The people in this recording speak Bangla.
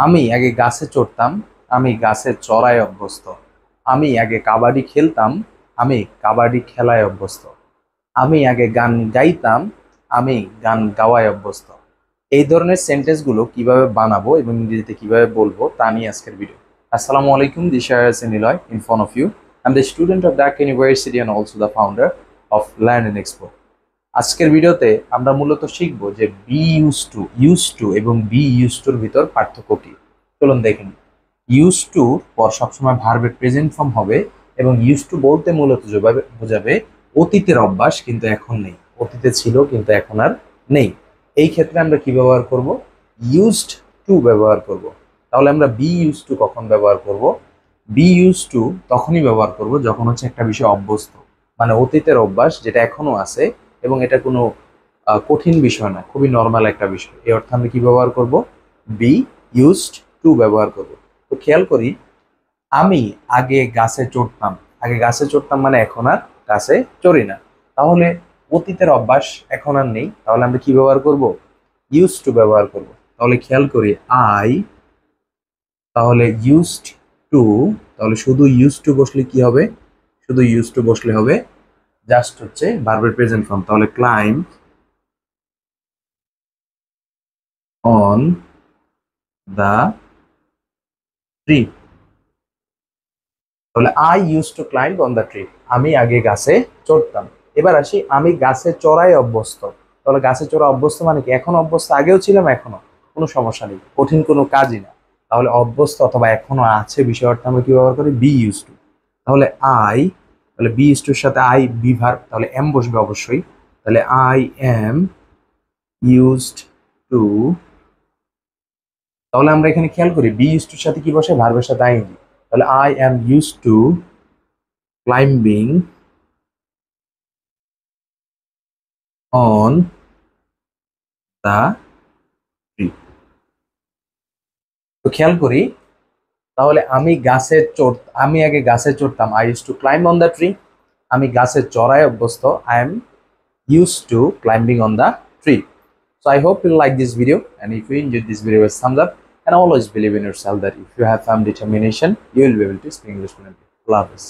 আমি আগে গাছে চড়তাম, আমি গাছে চড়ায় অভ্যস্ত। আমি আগে কাবাডি খেলতাম, আমি কাবাডি খেলায় অভ্যস্ত। আমি আগে গান গাইতাম, আমি গান গাওয়ায় অভ্যস্ত। এই ধরনের সেন্টেন্সগুলো কিভাবে বানাবো এবং ইংরেজিতে কিভাবে বলবো তা নিয়ে আজকের ভিডিও। আসসালামু আলাইকুম, this is Niloy in front of you. I'm the student of Dhaka University and also the founder of Learn and Expo. আজকের ভিডিওতে আমরা মূলত শিখব যে ইউজ টু এবং বি ইউজ টুর ভিতর পার্থক্য কি। চলুন দেখেন। ইউজ টু পর সবসময় ভার্বের প্রেজেন্ট ফর্ম হবে এবং ইউজ টু বলতে মূলত বোঝাবে অতীতের অভ্যাস কিন্তু এখন নেই, অতীতে ছিল কিন্তু এখন আর নেই। এই ক্ষেত্রে আমরা কি ব্যবহার করব? ইউজড টু ব্যবহার করব। তাহলে আমরা বি ইউজ টু কখন ব্যবহার করব? বি ইউজ টু তখনই ব্যবহার করব যখন হচ্ছে একটা বিষয় অভ্যস্ত, মানে অতীতের অভ্যাস যেটা এখনো আছে এবং এটা কোনো কঠিন বিষয় না, খুবই নর্মাল একটা বিষয়। এই অর্থে আমরা কি ব্যবহার করব? বি ইউজড টু ব্যবহার করব। তো খেয়াল করি, আমি আগে গাছে চড়তাম। আগে গাছে চড়তাম মানে এখন আর গাছে চড়ি না। তাহলে অতীতের অভ্যাস এখন আর নেই, তাহলে আমরা কি ব্যবহার করব? ইউজ টু ব্যবহার করব। তাহলে খেয়াল করি, আই, তাহলে ইউজড টু, তাহলে শুধু ইউজ টু বসলে কি হবে? শুধু ইউজ টু বসলে হবে জাস্ট হচ্ছে ভার্বের প্রেজেন্ট ফর্ম। তাহলে ক্লাইম অন দা ট্রি। তাহলে I use to climb on the tree. আমি আগে গাছে চড়তাম। এবার আসি, আমি গাছে চড়াই অভ্যস্ত। তাহলে গাছে চড়া অভ্যস্ত মানে কি? এখন অভ্যস্ত, আগেও ছিলাম এখনো, কোনো সমস্যা নেই, কঠিন কোনো কাজই না। তাহলে অভ্যস্ত অথবা এখনো আছে বিষয় অর্থে আমরা কি ব্যবহার করি? Be use to. তাহলে আই, তাহলে বি ইউজ টুর সাথে আই বি ভার্ব, তাহলে এম বসবে অবশ্যই। তাহলে আই এম ইউজড টু। তাহলে আমরা এখানে খেয়াল করি বি ইউজ টুর সাথে কি বসে? ভার্বের সাথে আইএনজি। তাহলে I am use to climbing on the tree. তো খেয়াল করি, তাহলে আমি আগে গাছে চড়তাম, I use to climb on the tree. আমি গাছে চড়ায় অভ্যস্ত, I am use to climbing on the tree. So I hope you like this video, and if you enjoyed this video, thumbs up, and always believe in yourself that if you have some determination, you will be able to speak English fluently. Allah Hafiz.